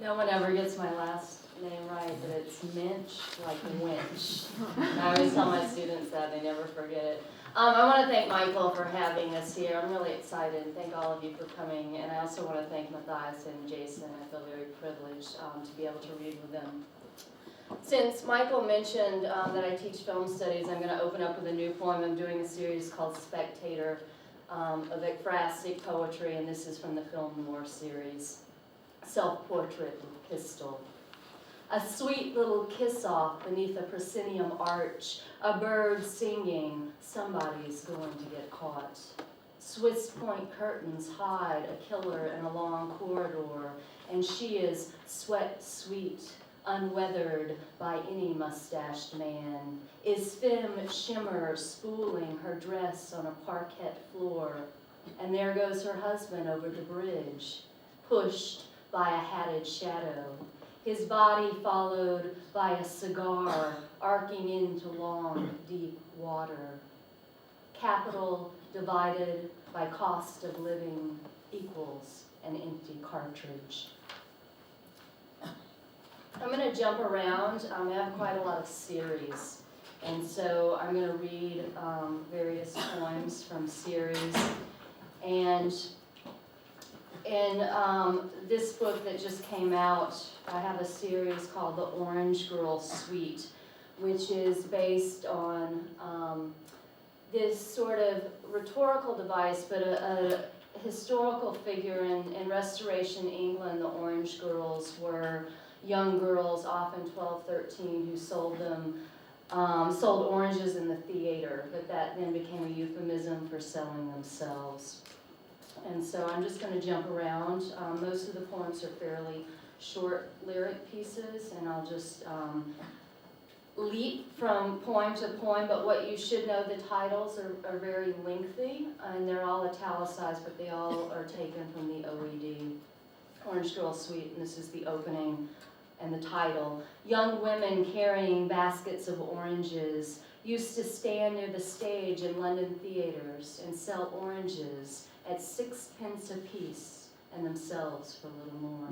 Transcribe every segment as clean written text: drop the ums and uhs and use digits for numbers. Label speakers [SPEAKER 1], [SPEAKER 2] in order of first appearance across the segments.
[SPEAKER 1] No one ever gets my last name right, but it's Muench, like Muench. I always tell my students that, they never forget it. I want to thank Michael for having us here. I'm really excited. Thank all of you for coming. And I also want to thank Mathias and Jason. I feel very privileged to be able to read with them. Since Michael mentioned that I teach film studies, I'm going to open up with a new poem. I'm doing a series called Spectator of ekphrastic poetry, and this is from the Film Noir series. Self-portrait with pistol. A sweet little kiss-off beneath a proscenium arch, a bird singing, somebody's going to get caught. Swiss point curtains hide a killer in a long corridor, and she is sweat sweet, unweathered by any mustached man. Is femme shimmer spooling her dress on a parquet floor, and there goes her husband over the bridge, pushed by a hatted shadow, his body followed by a cigar arcing into long, deep water. Capital divided by cost of living equals an empty cartridge. I'm going to jump around. I have quite a lot of series, and so I'm going to read various poems from series. And in this book that just came out, I have a series called The Orange Girl Suite, which is based on this sort of rhetorical device, but a historical figure in Restoration England. The Orange Girls were young girls, often 12, 13, who sold oranges in the theater, but that then became a euphemism for selling themselves. And so I'm just going to jump around. Most of the poems are fairly short lyric pieces, and I'll just leap from poem to poem, but what you should know, the titles are very lengthy, and they're all italicized, but they all are taken from the OED, Orange Girl Suite, and this is the opening and the title. Young women carrying baskets of oranges used to stand near the stage in London theaters and sell oranges at 6 pence a piece, and themselves for a little more.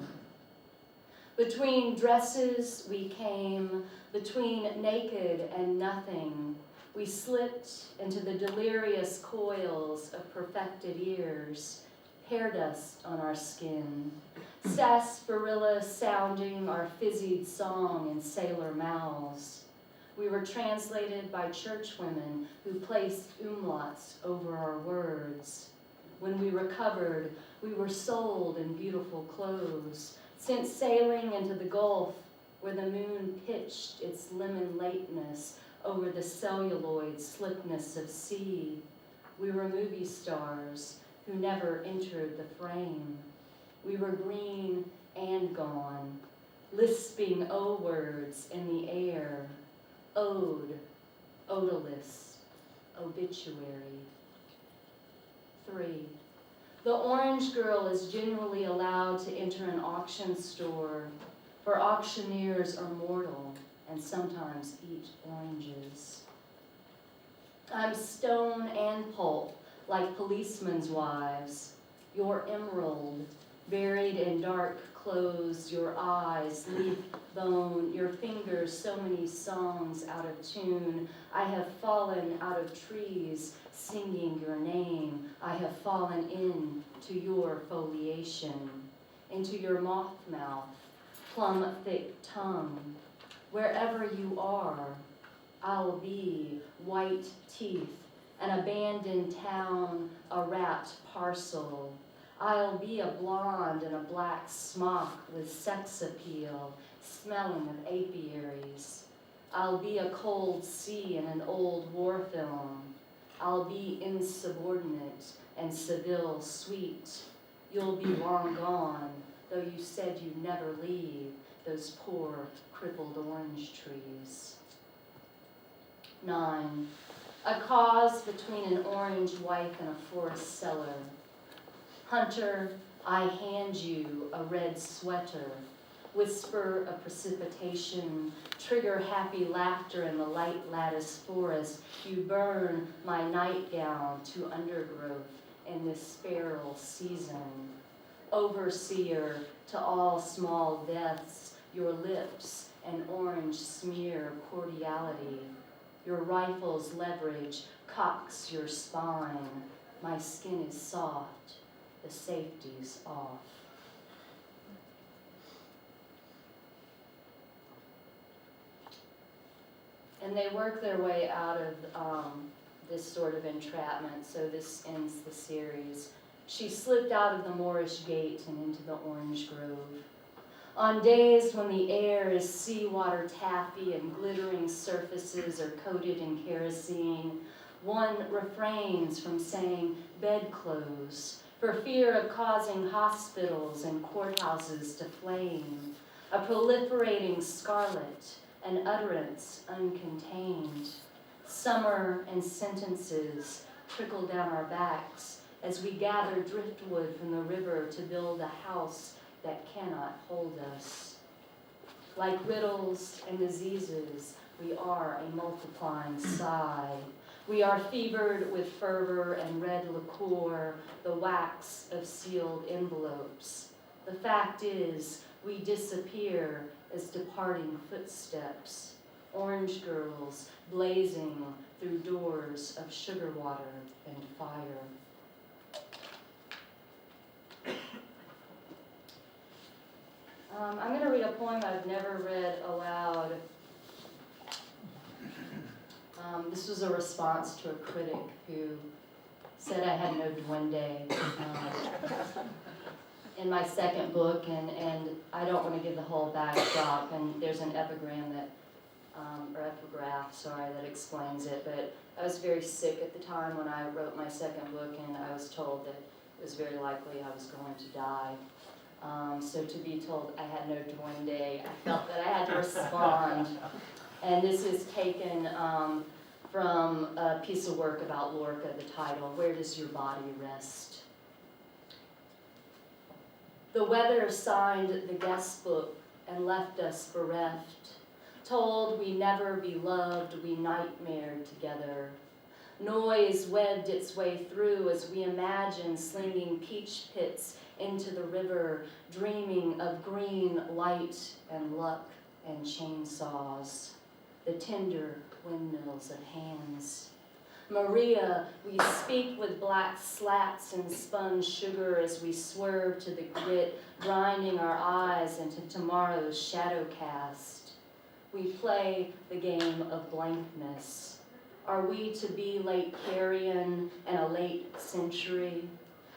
[SPEAKER 1] Between dresses we came, between naked and nothing, we slipped into the delirious coils of perfected years, hair dust on our skin, sarsaparilla sounding our fizzied song in sailor mouths. We were translated by churchwomen who placed umlauts over our words. When we recovered, we were sold in beautiful clothes, sent sailing into the Gulf where the moon pitched its lemon lateness over the celluloid slickness of sea. We were movie stars who never entered the frame. We were green and gone, lisping O words in the air, ode, odorless, obituary. 3. The orange girl is generally allowed to enter an auction store, for auctioneers are mortal and sometimes eat oranges. I'm stone and pulp, like policemen's wives, your emerald, buried in dark clothes, your eyes, leaf bone, your fingers, so many songs out of tune. I have fallen out of trees, singing your name. I have fallen into your foliation, into your moth mouth, plum thick tongue. Wherever you are, I'll be white teeth, an abandoned town, a wrapped parcel. I'll be a blonde in a black smock with sex appeal, smelling of apiaries. I'll be a cold sea in an old war film. I'll be insubordinate and Seville sweet. You'll be long gone, though you said you'd never leave those poor crippled orange trees. 9. A cause between an orange wife and a forest cellar. Hunter, I hand you a red sweater, whisper of precipitation, trigger happy laughter in the light lattice forest. You burn my nightgown to undergrowth in this feral season. overseer to all small deaths, your lips an orange smear cordiality. Your rifle's leverage cocks your spine. My skin is soft, the safety's off. And they work their way out of this sort of entrapment, so this ends the series. She slipped out of the Moorish gate and into the orange grove. On days when the air is seawater taffy and glittering surfaces are coated in kerosene, one refrains from saying bedclothes for fear of causing hospitals and courthouses to flame, a proliferating scarlet, an utterance uncontained. Summer and sentences trickle down our backs as we gather driftwood from the river to build a house that cannot hold us. Like riddles and diseases, we are a multiplying sigh. We are fevered with fervor and red liqueur, the wax of sealed envelopes. The fact is, we disappear as departing footsteps, orange girls blazing through doors of sugar water and fire. I'm going to read a poem I've never read aloud. This was a response to a critic who said I had no duende in my second book, and I don't want to give the whole backdrop, and there's an epigram that, or epigraph, sorry, that explains it, but I was very sick at the time when I wrote my second book, and I was told that it was very likely I was going to die. So to be told I had no duende, I felt that I had to respond. And this is taken from a piece of work about Lorca, the title, Where Does Your Body Rest? The weather signed the guest book and left us bereft, told we never be loved, we nightmared together. Noise webbed its way through as we imagined slinging peach pits into the river, dreaming of green light and luck and chainsaws, the tender windmills of hands. Maria, we speak with black slats and spun sugar as we swerve to the grit, grinding our eyes into tomorrow's shadow cast. We play the game of blankness. Are we to be late carrion and a late century?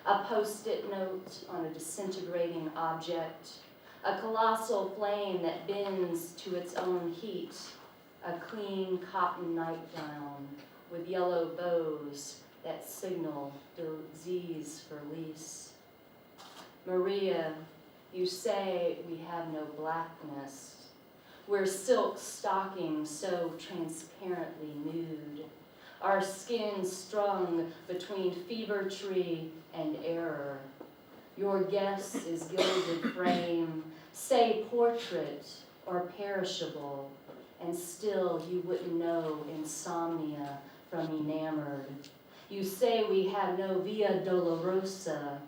[SPEAKER 1] A post-it note on a disintegrating object, a colossal flame that bends to its own heat, a clean cotton nightgown with yellow bows that signal disease for lease. Maria, you say we have no blackness. We're silk stockings so transparently nude, our skin strung between fever tree and error. Your guess is gilded frame, say portrait or perishable, and still you wouldn't know insomnia from enamored. You say we have no Via Dolorosa,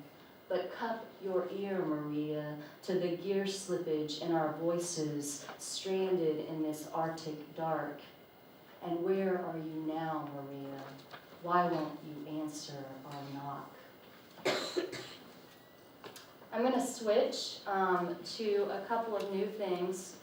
[SPEAKER 1] but cup your ear, Maria, to the gear slippage in our voices, stranded in this Arctic dark. And where are you now, Maria? Why won't you answer our knock? I'm going to switch to a couple of new things.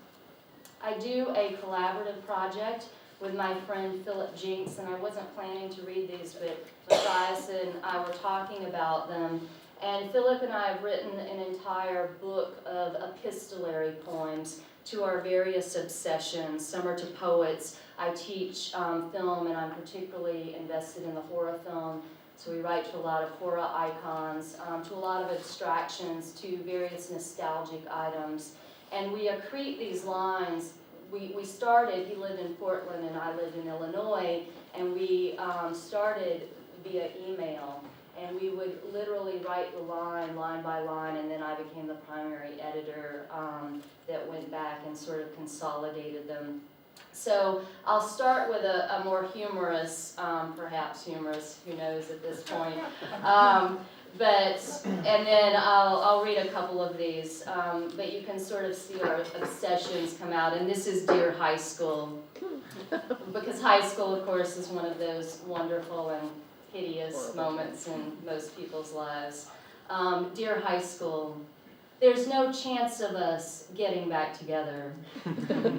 [SPEAKER 1] I do a collaborative project with my friend Philip Jinks, and I wasn't planning to read these, but Mathias and I were talking about them. And Philip and I have written an entire book of epistolary poems to our various obsessions. Some are to poets. I teach film, and I'm particularly invested in the horror film. So we write to a lot of horror icons, to a lot of abstractions, to various nostalgic items. And we accrete these lines. We started, he lived in Portland and I lived in Illinois, and we started via email. And we would literally write the line by line, and then I became the primary editor that went back and sort of consolidated them. So I'll start with a more humorous, perhaps humorous, who knows at this point, And then I'll read a couple of these, but you can sort of see our obsessions come out, and this is Dear High School, because high school, of course, is one of those wonderful and hideous moments in most people's lives. Dear High School, there's no chance of us getting back together.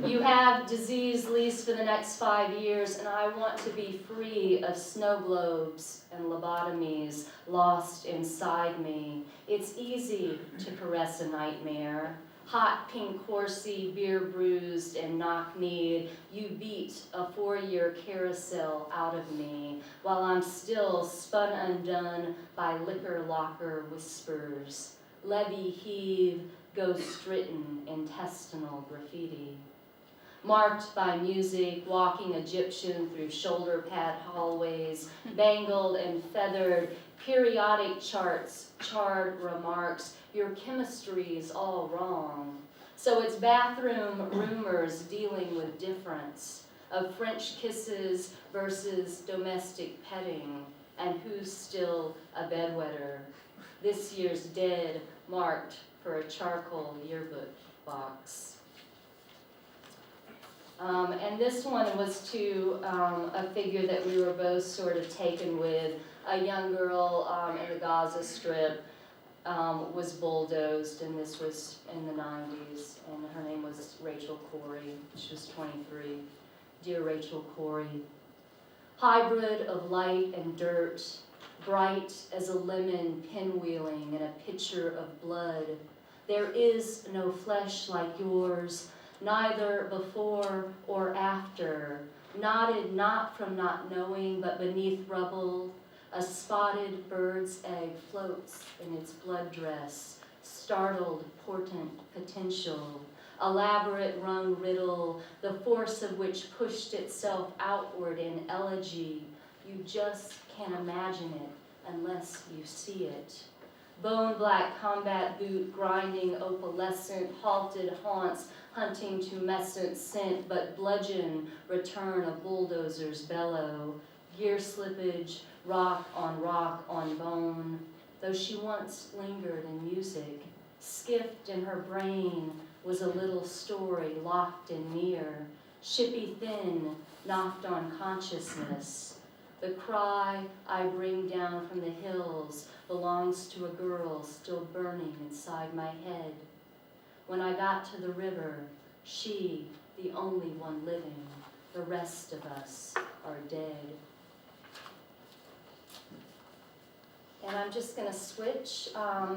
[SPEAKER 1] You have disease lease for the next 5 years, and I want to be free of snow globes and lobotomies lost inside me. It's easy to caress a nightmare. Hot pink horsey, beer bruised and knock-kneed, you beat a 4-year carousel out of me, while I'm still spun undone by liquor locker whispers. Levee heave, ghost-written intestinal graffiti. Marked by music, walking Egyptian through shoulder-pad hallways, bangled and feathered, periodic charts, charred remarks, your chemistry's all wrong. So it's bathroom rumors dealing with difference, of French kisses versus domestic petting, and who's still a bedwetter. This year's dead, marked for a charcoal yearbook box. And this one was to a figure that we were both sort of taken with. A young girl in the Gaza Strip was bulldozed, and this was in the 90s, and her name was Rachel Corrie. She was 23. Dear Rachel Corrie, hybrid of light and dirt, bright as a lemon pinwheeling in a pitcher of blood. There is no flesh like yours, neither before or after, knotted not from not knowing, but beneath rubble. A spotted bird's egg floats in its blood dress, startled portent potential, elaborate rung riddle, the force of which pushed itself outward in elegy. You just can't imagine it unless you see it. Bone black combat boot, grinding opalescent, halted haunts, hunting tumescent scent, but bludgeon return of bulldozer's bellow. Gear slippage, rock on bone. Though she once lingered in music, skiffed in her brain was a little story locked and near, shippy thin, knocked on consciousness. The cry I bring down from the hills belongs to a girl still burning inside my head. When I got to the river, she, the only one living, the rest of us are dead. And I'm just going to switch.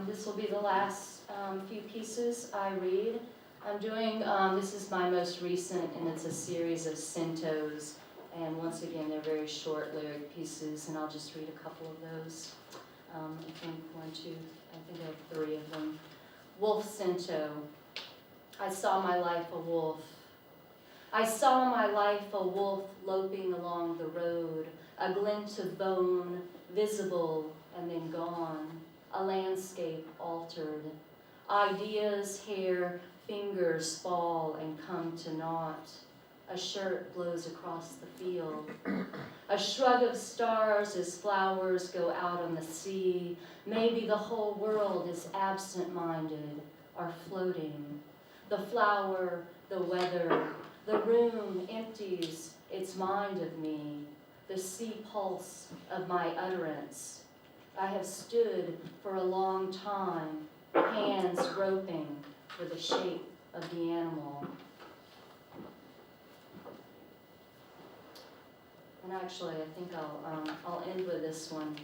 [SPEAKER 1] This will be the last few pieces I read. I'm doing, this is my most recent, and it's a series of centos. And once again, they're very short lyric pieces, and I'll just read a couple of those. I think I have 3 of them. Wolf Cento. I saw my life a wolf. I saw my life a wolf loping along the road, a glint of bone, visible and then gone, a landscape altered. Ideas, hair, fingers fall and come to naught. A shirt blows across the field. A shrug of stars as flowers go out on the sea. Maybe the whole world is absent-minded or floating. The flower, the weather, the room empties its mind of me, the sea pulse of my utterance. I have stood for a long time, hands groping for the shape of the animal. And actually, I think I'll end with this one.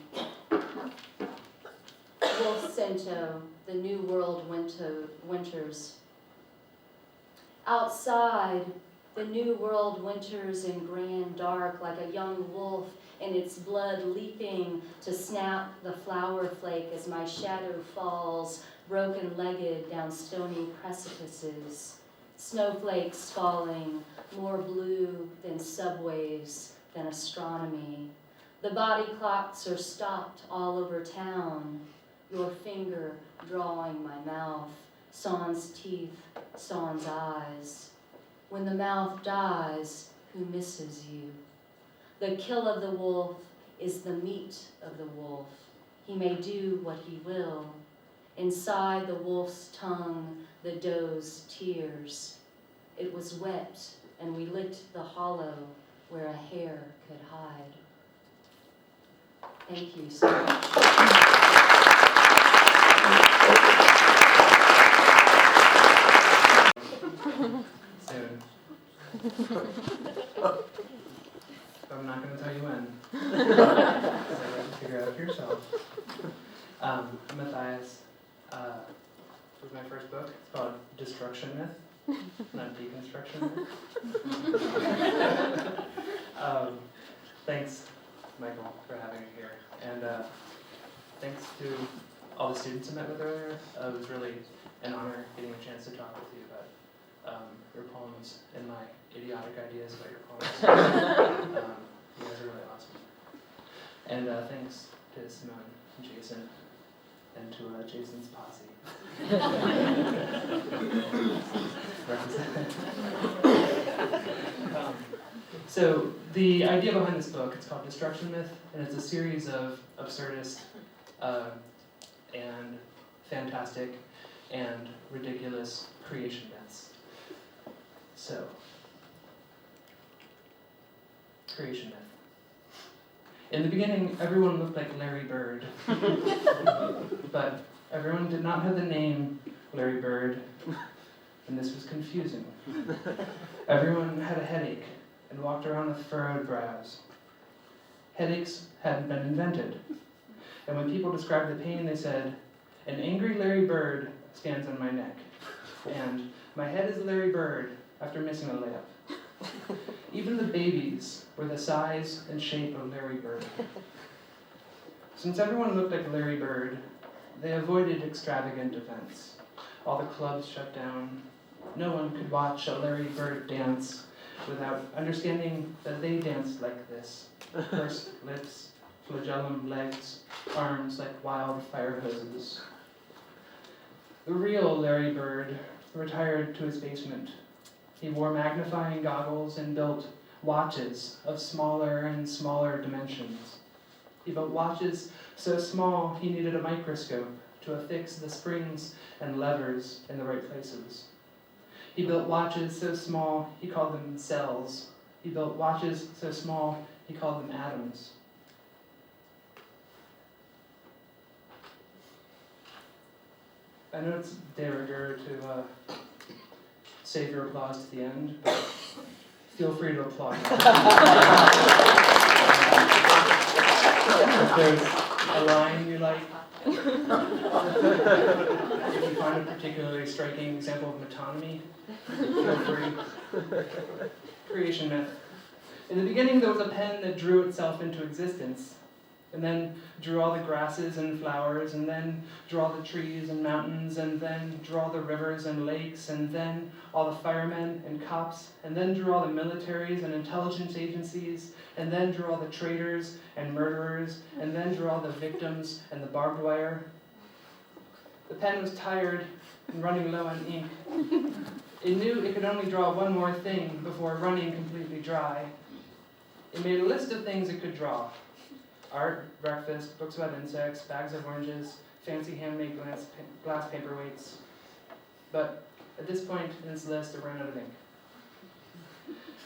[SPEAKER 1] Wolf Cento, the New World Winters. Outside, the New World winters in grand dark, like a young wolf in its blood leaping to snap the flower flake as my shadow falls, broken-legged down stony precipices. Snowflakes falling, more blue than subways, than astronomy. The body clocks are stopped all over town, your finger drawing my mouth, sans teeth, sans eyes. When the mouth dies, who misses you? The kill of the wolf is the meat of the wolf. he may do what he will. Inside the wolf's tongue, the doe's tears. It was wet, and we licked the hollow where a hair could hide. Thank you so much.
[SPEAKER 2] Soon. But I'm not going to tell you when. So you have to figure it out for yourself. Mathias. This was my first book. It's called Destruction Myth, not Deconstruction Myth. Thanks, Michael, for having me here. And thanks to all the students I met with earlier. It was really an honor getting a chance to talk with you about your poems and my idiotic ideas about your poems. You guys are really awesome. And thanks to Simone and Jason, and to Jason's posse. So the idea behind this book, it's called Destruction Myth, and it's a series of absurdist and fantastic and ridiculous creation myths. So, creation myth. In the beginning, everyone looked like Larry Bird, but everyone did not have the name Larry Bird, and this was confusing. Everyone had a headache and walked around with furrowed brows. Headaches hadn't been invented, and when people described the pain, they said, "An angry Larry Bird stands on my neck," and "My head is Larry Bird after missing a layup." Even the babies were the size and shape of Larry Bird. Since everyone looked like Larry Bird, they avoided extravagant events. All the clubs shut down. No one could watch a Larry Bird dance without understanding that they danced like this. Pursed lips, flagellum legs, arms like wild fire hoses. The real Larry Bird retired to his basement. He wore magnifying goggles and built watches of smaller and smaller dimensions. He built watches so small he needed a microscope to affix the springs and levers in the right places. He built watches so small he called them cells. He built watches so small he called them atoms. I know it's de rigueur to save your applause to the end, but feel free to applaud. If there's a line you like, if you find a particularly striking example of metonymy, feel free. Creation myth. In the beginning, there was a pen that drew itself into existence, and then drew all the grasses and flowers, and then drew all the trees and mountains, and then drew all the rivers and lakes, and then all the firemen and cops, and then drew all the militaries and intelligence agencies, and then drew all the traitors and murderers, and then drew all the victims and the barbed wire. The pen was tired and running low on ink. It knew it could only draw one more thing before running completely dry. It made a list of things it could draw. Art, breakfast, books about insects, bags of oranges, fancy handmade glass paperweights. But at this point in its list, it ran out of ink.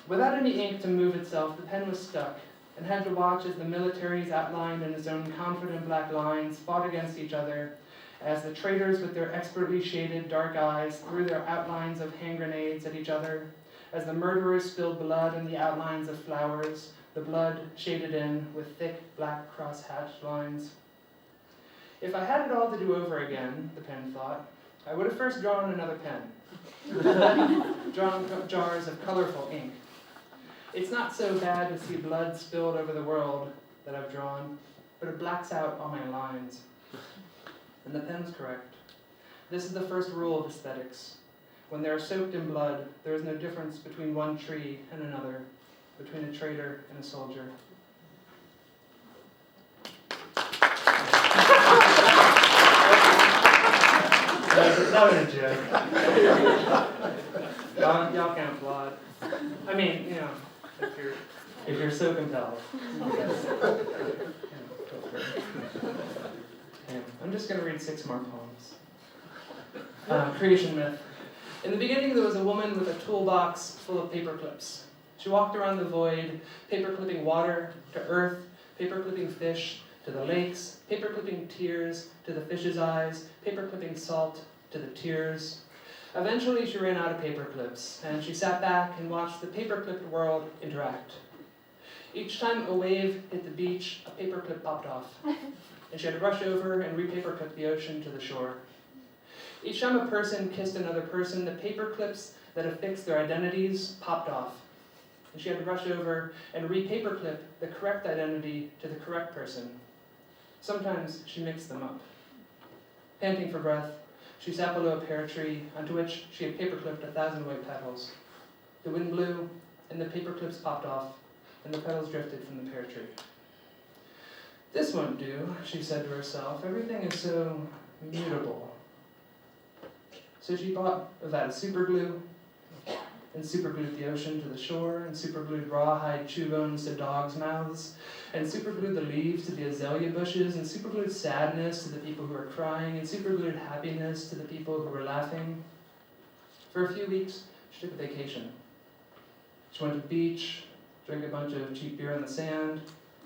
[SPEAKER 2] Without any ink to move itself, the pen was stuck and had to watch as the militaries outlined in his own confident black lines fought against each other, as the traitors with their expertly shaded dark eyes threw their outlines of hand grenades at each other, as the murderers spilled blood in the outlines of flowers, the blood shaded in with thick black cross-hatched lines. If I had it all to do over again, the pen thought, I would have first drawn another pen, drawn jars of colorful ink. It's not so bad to see blood spilled over the world that I've drawn, but it blacks out all my lines. And the pen's correct. This is the first rule of aesthetics. When they are soaked in blood, there is no difference between one tree and another, between a traitor and a soldier. That was a joke. Y'all can applaud. I mean, you know, if you're so compelled. Okay, I'm just going to read 6 more poems. Creation myth. In the beginning, there was a woman with a toolbox full of paper clips. She walked around the void, paper clipping water to earth, paper clipping fish to the lakes, paper clipping tears to the fish's eyes, paper clipping salt to the tears. Eventually, she ran out of paper clips, and she sat back and watched the paper-clipped world interact. Each time a wave hit the beach, a paper clip popped off, and she had to rush over and re-paper clip the ocean to the shore. Each time a person kissed another person, the paper clips that affixed their identities popped off, and she had to rush over and re-paper clip the correct identity to the correct person. Sometimes she mixed them up. Panting for breath, she sat below a pear tree, onto which she had paper-clipped 1,000 white petals. The wind blew, and the paper clips popped off, and the petals drifted from the pear tree. This won't do, she said to herself. Everything is so mutable. So she bought a vat of superglue, and superglued the ocean to the shore, and superglued rawhide chew bones to dogs' mouths, and superglued the leaves to the azalea bushes, and superglued sadness to the people who were crying, and superglued happiness to the people who were laughing. For a few weeks, she took a vacation. She went to the beach, drank a bunch of cheap beer on the sand,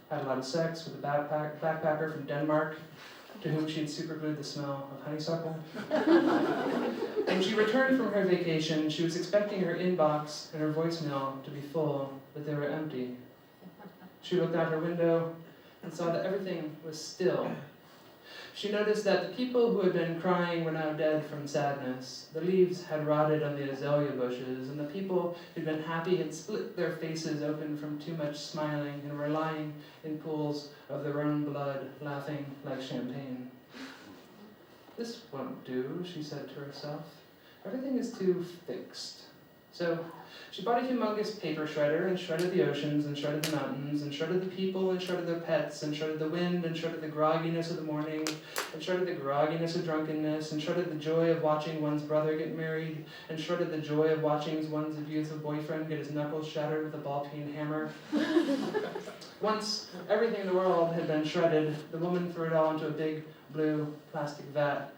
[SPEAKER 2] had a lot of sex with a backpacker from Denmark, to whom she had superglued the smell of honeysuckle. When she returned from her vacation, she was expecting her inbox and her voicemail to be full, but they were empty. She looked out her window and saw that everything was still. She noticed that the people who had been crying were now dead from sadness. The leaves had rotted on the azalea bushes, and the people who'd been happy had split their faces open from too much smiling and were lying in pools of their own blood, laughing like champagne. This won't do, she said to herself. Everything is too fixed. So she bought a humongous paper shredder and shredded the oceans and shredded the mountains and shredded the people and shredded their pets and shredded the wind and shredded the grogginess of the morning and shredded the grogginess of drunkenness and shredded the joy of watching one's brother get married and shredded the joy of watching one's abusive boyfriend get his knuckles shattered with a ball-peen hammer. Once everything in the world had been shredded, the woman threw it all into a big blue plastic vat,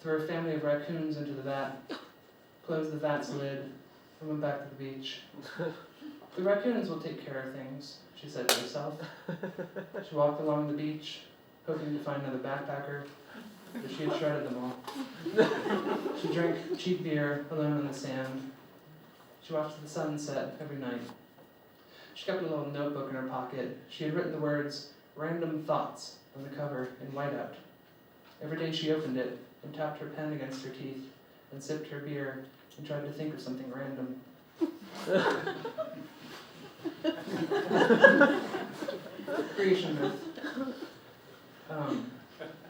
[SPEAKER 2] threw her family of raccoons into the vat, closed the vat's lid, and went back to the beach. The raccoons will take care of things, she said to herself. She walked along the beach, hoping to find another backpacker, but she had shredded them all. She drank cheap beer alone on the sand. She watched the sun set every night. She kept a little notebook in her pocket. She had written the words, "Random Thoughts," on the cover in whiteout. Every day she opened it and tapped her pen against her teeth and sipped her beer and tried to think of something random. Creation myth.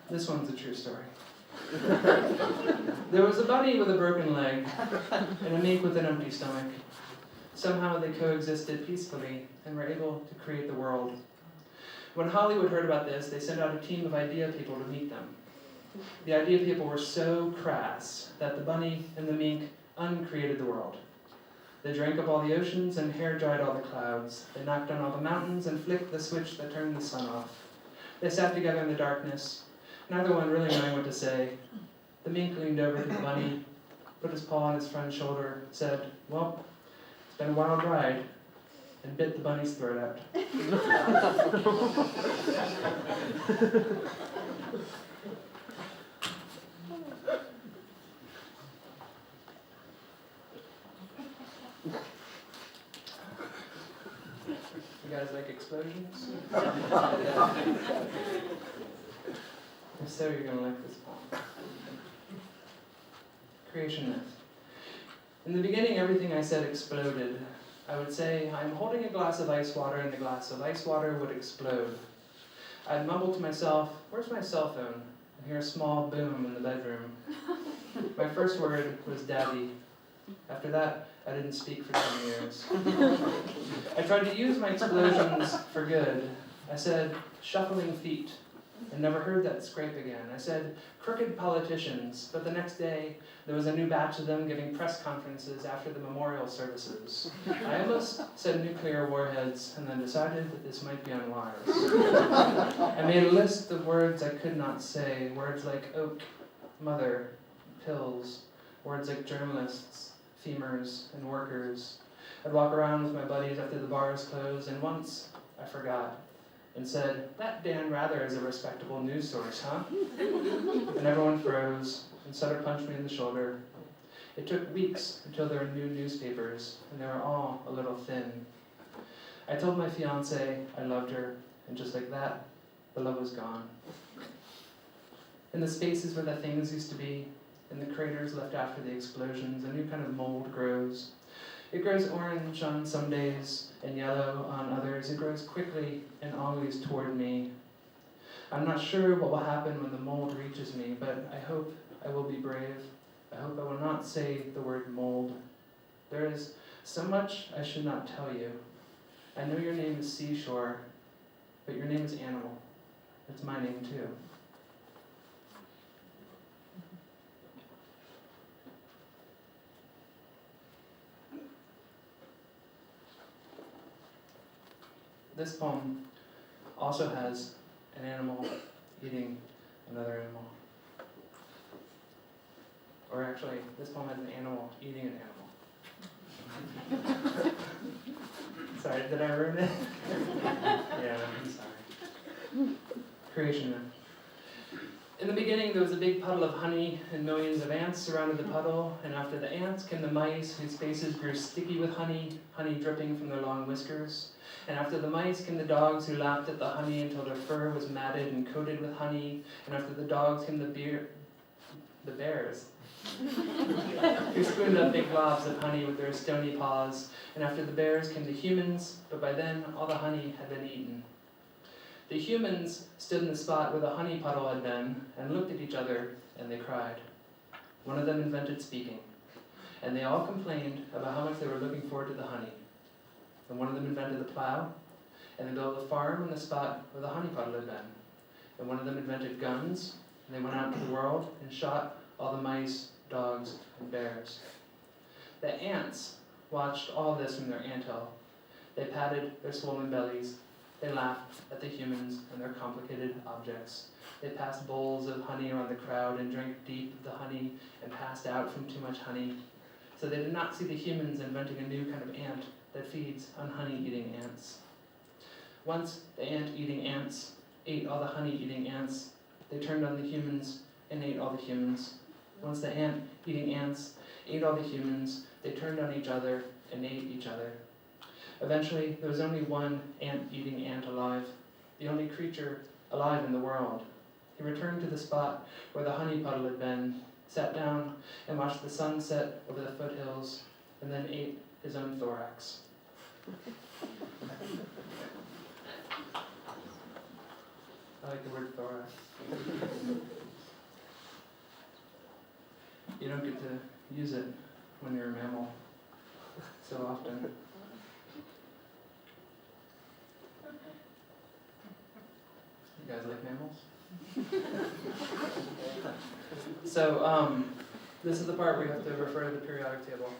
[SPEAKER 2] This one's a true story. There was a bunny with a broken leg and a mink with an empty stomach. Somehow they coexisted peacefully and were able to create the world. When Hollywood heard about this, they sent out a team of idea people to meet them. The idea people were so crass that the bunny and the mink uncreated the world. They drank up all the oceans and hair-dried all the clouds. They knocked down all the mountains and flicked the switch that turned the sun off. They sat together in the darkness, neither one really knowing what to say. The mink leaned over to the bunny, put his paw on his friend's shoulder, said, "Well, it's been a wild ride," and bit the bunny's throat out. You guys like explosions? If so, you're going to like this poem. Creation myth. In the beginning, everything I said exploded. I would say, "I'm holding a glass of ice water, and the glass of ice water would explode." I'd mumble to myself, "Where's my cell phone?" and hear a small boom in the bedroom. My first word was "Daddy." After that, I didn't speak for 10 years. I tried to use my explosions for good. I said, "Shuffling feet," and never heard that scrape again. I said, crooked politicians, but the next day there was a new batch of them giving press conferences after the memorial services. I almost said nuclear warheads and then decided that this might be unwise. I made a list of words I could not say, words like oak, mother, pills, words like journalists, femurs, and workers. I'd walk around with my buddies after the bars closed, and once I forgot and said, that Dan Rather is a respectable news source, huh? And everyone froze and Sutter punched me in the shoulder. It took weeks until there were new newspapers, and they were all a little thin. I told my fiancée I loved her, and just like that, the love was gone. In the spaces where the things used to be, in the craters left after the explosions, a new kind of mold grows. It grows orange on some days and yellow on others. It grows quickly and always toward me. I'm not sure what will happen when the mold reaches me, but I hope I will be brave. I hope I will not say the word mold. There is so much I should not tell you. I know your name is Seashore, but your name is Animal. It's my name too. This poem also has an animal eating another animal. Or actually, this poem has an animal eating an animal. Sorry, did I ruin it? Yeah, I'm sorry. Creation myth. In the beginning, there was a big puddle of honey, and millions of ants surrounded the puddle, and after the ants came the mice, whose faces grew sticky with honey, honey dripping from their long whiskers. And after the mice came the dogs, who lapped at the honey until their fur was matted and coated with honey. And after the dogs came the bears, who spooned up big globs of honey with their stony paws. And after the bears came the humans, but by then all the honey had been eaten. The humans stood in the spot where the honey puddle had been, and looked at each other, and they cried. One of them invented speaking, and they all complained about how much they were looking forward to the honey. And one of them invented the plow, and they built a farm on the spot where the honey puddle had been. And one of them invented guns, and they went out into the world and shot all the mice, dogs, and bears. The ants watched all this from their anthill. They patted their swollen bellies. They laughed at the humans and their complicated objects. They passed bowls of honey around the crowd and drank deep of the honey and passed out from too much honey. So they did not see the humans inventing a new kind of ant that feeds on honey-eating ants. Once the ant-eating ants ate all the honey-eating ants, they turned on the humans and ate all the humans. Once the ant-eating ants ate all the humans, they turned on each other and ate each other. Eventually, there was only one ant-eating ant alive, the only creature alive in the world. He returned to the spot where the honey puddle had been, sat down and watched the sun set over the foothills, and then ate his own thorax. I like the word thorax. You don't get to use it when you're a mammal so often. You guys like mammals? So, this is the part where you have to refer to the periodic table.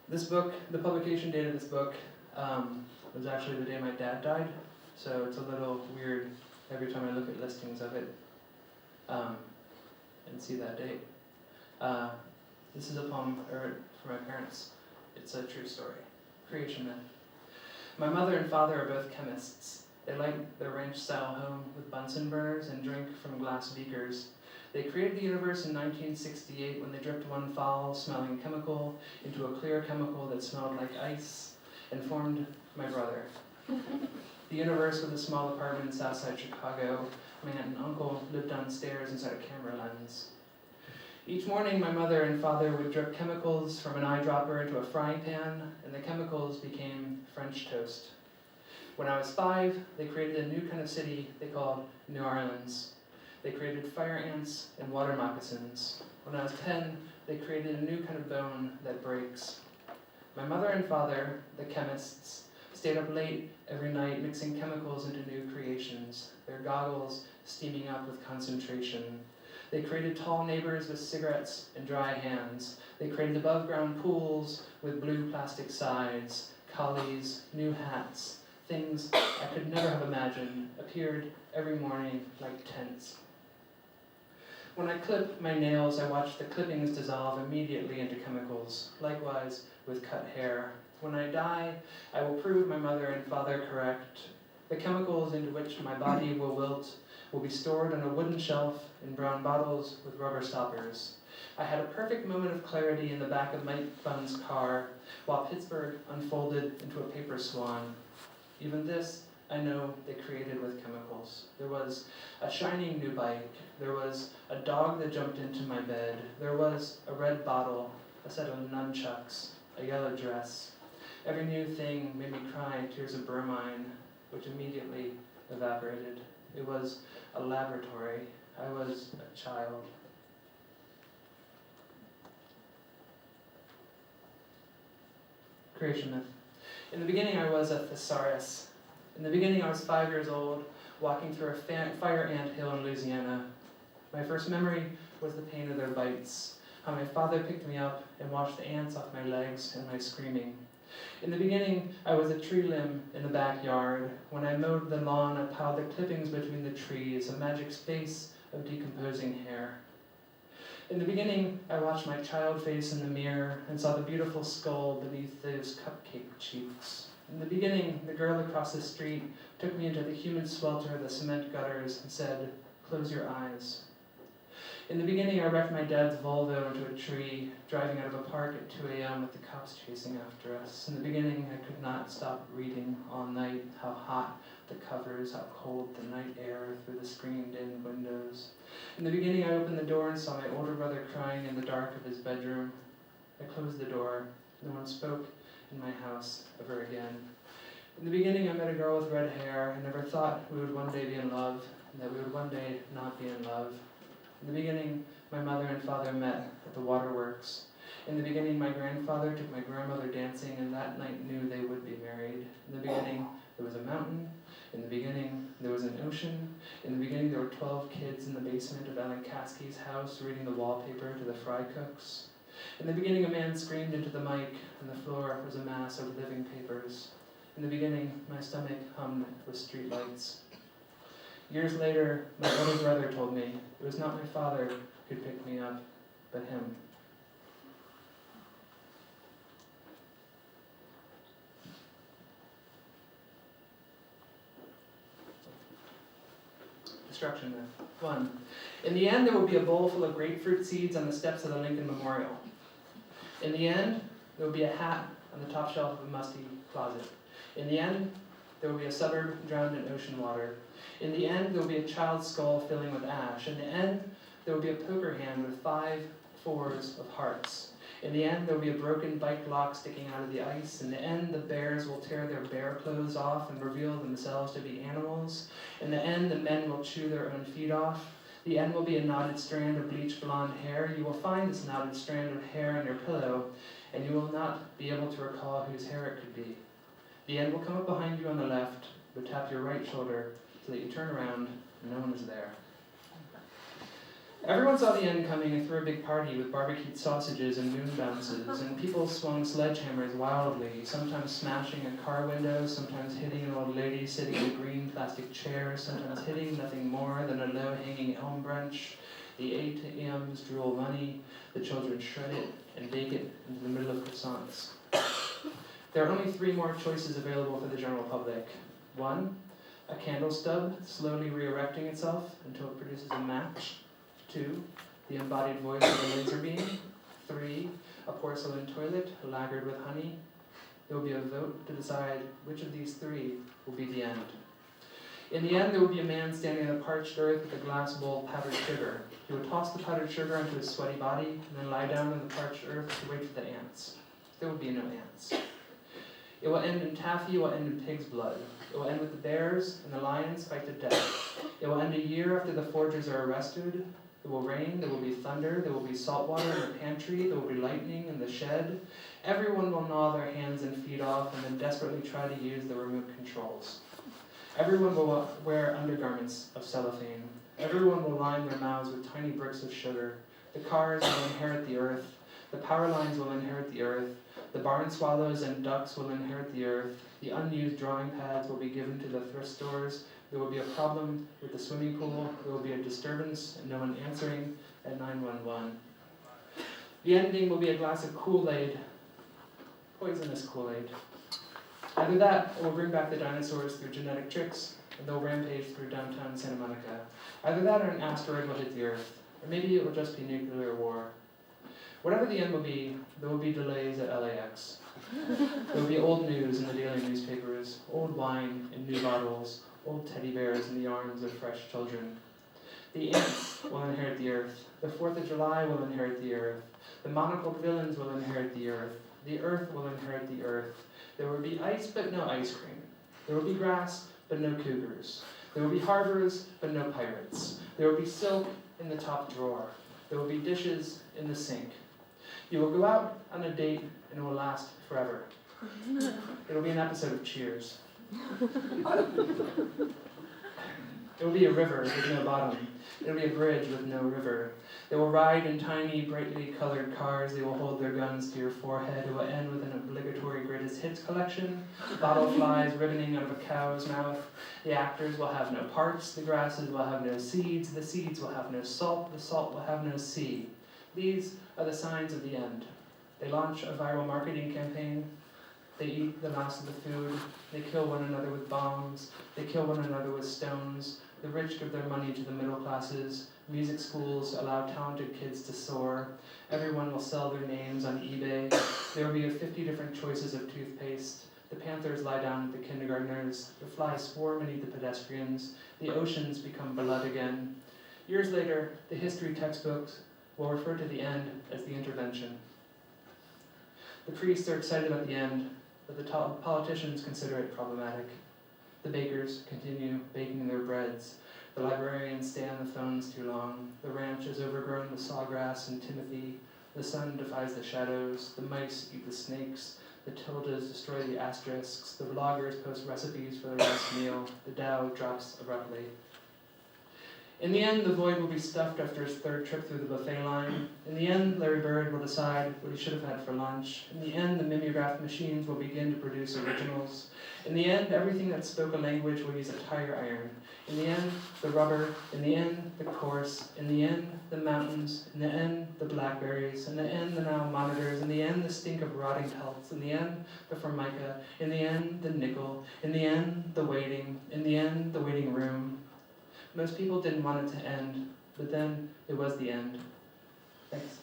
[SPEAKER 2] This book, the publication date of this book, was actually the day my dad died, so it's a little weird every time I look at listings of it and see that date. This is a poem I wrote for my parents. It's a true story. Creation myth. My mother and father are both chemists. They light their ranch-style home with Bunsen burners and drink from glass beakers. They created the universe in 1968 when they dripped one foul-smelling chemical into a clear chemical that smelled like ice and formed my brother. The universe was a small apartment in Southside Chicago. My aunt and uncle lived downstairs inside a camera lens. Each morning, my mother and father would drip chemicals from an eyedropper into a frying pan, and the chemicals became French toast. When I was 5, they created a new kind of city they called New Orleans. They created fire ants and water moccasins. When I was 10, they created a new kind of bone that breaks. My mother and father, the chemists, stayed up late every night mixing chemicals into new creations, their goggles steaming up with concentration. They created tall neighbors with cigarettes and dry hands. They created above-ground pools with blue plastic sides, collies, new hats. Things I could never have imagined appeared every morning like tents. When I clip my nails, I watch the clippings dissolve immediately into chemicals, likewise with cut hair. When I die, I will prove my mother and father correct. The chemicals into which my body will wilt will be stored on a wooden shelf in brown bottles with rubber stoppers. I had a perfect moment of clarity in the back of Mike Bunn's car, while Pittsburgh unfolded into a paper swan. Even this, I know they created with chemicals. There was a shining new bike. There was a dog that jumped into my bed. There was a red bottle, a set of nunchucks, a yellow dress. Every new thing made me cry tears of bromine, which immediately evaporated. It was a laboratory. I was a child. Creation myth. In the beginning, I was a thesaurus. In the beginning, I was 5 years old, walking through a fire ant hill in Louisiana. My first memory was the pain of their bites, how my father picked me up and washed the ants off my legs and my screaming. In the beginning, I was a tree limb in the backyard. When I mowed the lawn, I piled the clippings between the trees, a magic space of decomposing hair. In the beginning, I watched my child face in the mirror and saw the beautiful skull beneath those cupcake cheeks. In the beginning, the girl across the street took me into the humid swelter of the cement gutters and said, "Close your eyes." In the beginning, I wrecked my dad's Volvo into a tree, driving out of a park at 2 a.m. with the cops chasing after us. In the beginning, I could not stop reading all night, how hot the covers, how cold the night air through the screened-in windows. In the beginning, I opened the door and saw my older brother crying in the dark of his bedroom. I closed the door. No one spoke in my house ever again. In the beginning, I met a girl with red hair. I never thought we would one day be in love, and that we would one day not be in love. In the beginning, my mother and father met at the waterworks. In the beginning, my grandfather took my grandmother dancing, and that night knew they would be married. In the beginning, there was a mountain. In the beginning, there was an ocean. In the beginning, there were 12 kids in the basement of Ellen Caskey's house reading the wallpaper to the fry cooks. In the beginning, a man screamed into the mic, and the floor was a mass of living papers. In the beginning, my stomach hummed with streetlights. Years later, my older brother told me it was not my father who picked me up, but him. Destruction myth. 1. In the end, there will be a bowl full of grapefruit seeds on the steps of the Lincoln Memorial. In the end, there will be a hat on the top shelf of a musty closet. In the end, there will be a suburb drowned in ocean water. In the end, there will be a child's skull filling with ash. In the end, there will be a poker hand with 5 fours of hearts. In the end, there will be a broken bike lock sticking out of the ice. In the end, the bears will tear their bear clothes off and reveal themselves to be animals. In the end, the men will chew their own feet off. The end will be a knotted strand of bleached blonde hair. You will find this knotted strand of hair on your pillow, and you will not be able to recall whose hair it could be. The end will come up behind you on the left, but tap your right shoulder so that you turn around and no one is there. Everyone saw the end coming and threw a big party with barbecued sausages and moon bounces, and people swung sledgehammers wildly, sometimes smashing a car window, sometimes hitting an old lady sitting in a green plastic chair, sometimes hitting nothing more than a low-hanging elm branch. The ATMs drew all money, the children shred it and bake it into the middle of croissants. There are only 3 more choices available for the general public. 1, a candle stub slowly re-erecting itself until it produces a match. 2, the embodied voice of a laser beam. 3, a porcelain toilet lagered with honey. There will be a vote to decide which of these 3 will be the end. In the end, there will be a man standing in the parched earth with a glass bowl of powdered sugar. He will toss the powdered sugar onto his sweaty body and then lie down in the parched earth to wait for the ants. There will be no ants. It will end in taffy, it will end in pig's blood. It will end with the bears and the lions fight to death. It will end a year after the forgers are arrested. It will rain, there will be thunder, there will be salt water in the pantry, there will be lightning in the shed. Everyone will gnaw their hands and feet off and then desperately try to use the remote controls. Everyone will wear undergarments of cellophane. Everyone will line their mouths with tiny bricks of sugar. The cars will inherit the earth. The power lines will inherit the earth. The barn swallows and ducks will inherit the earth. The unused drawing pads will be given to the thrift stores. There will be a problem with the swimming pool. There will be a disturbance and no one answering at 911. The ending will be a glass of Kool-Aid, poisonous Kool-Aid. Either that, or we'll bring back the dinosaurs through genetic tricks, and they'll rampage through downtown Santa Monica. Either that or an asteroid will hit the Earth, or maybe it will just be nuclear war. Whatever the end will be, there will be delays at LAX. There will be old news in the daily newspapers, old wine in new bottles, old teddy bears in the arms of fresh children. The ants will inherit the Earth. The 4th of July will inherit the Earth. The monocled villains will inherit the Earth. The Earth will inherit the Earth. There will be ice, but no ice cream. There will be grass, but no cougars. There will be harbors, but no pirates. There will be silk in the top drawer. There will be dishes in the sink. You will go out on a date, and it will last forever. It will be an episode of Cheers. It will be a river with no bottom. It will be a bridge with no river. They will ride in tiny, brightly colored cars. They will hold their guns to your forehead. It will end with an obligatory greatest hits collection. Bottle flies ribboning out of a cow's mouth. The actors will have no parts. The grasses will have no seeds. The seeds will have no salt. The salt will have no sea. These are the signs of the end. They launch a viral marketing campaign. They eat the last of the food. They kill one another with bombs. They kill one another with stones. The rich give their money to the middle classes. Music schools allow talented kids to soar. Everyone will sell their names on eBay. There will be 50 different choices of toothpaste. The panthers lie down with the kindergartners. The flies swarm and eat the pedestrians. The oceans become blood again. Years later, the history textbooks will refer to the end as the intervention. The priests are excited about the end, but the politicians consider it problematic. The bakers continue baking their breads. The librarians stay on the phones too long. The ranch is overgrown with sawgrass and timothy. The sun defies the shadows. The mice eat the snakes. The tildes destroy the asterisks. The vloggers post recipes for their last meal. The Dow drops abruptly. In the end, the void will be stuffed after his 3rd trip through the buffet line. In the end, Larry Bird will decide what he should have had for lunch. In the end, the mimeograph machines will begin to produce originals. In the end, everything that spoke a language will use a tire iron. In the end, the rubber. In the end, the course. In the end, the mountains. In the end, the blackberries. In the end, the now monitors. In the end, the stink of rotting pelts. In the end, the formica. In the end, the nickel. In the end, the waiting. In the end, the waiting room. Most people didn't want it to end, but then it was the end. Thanks.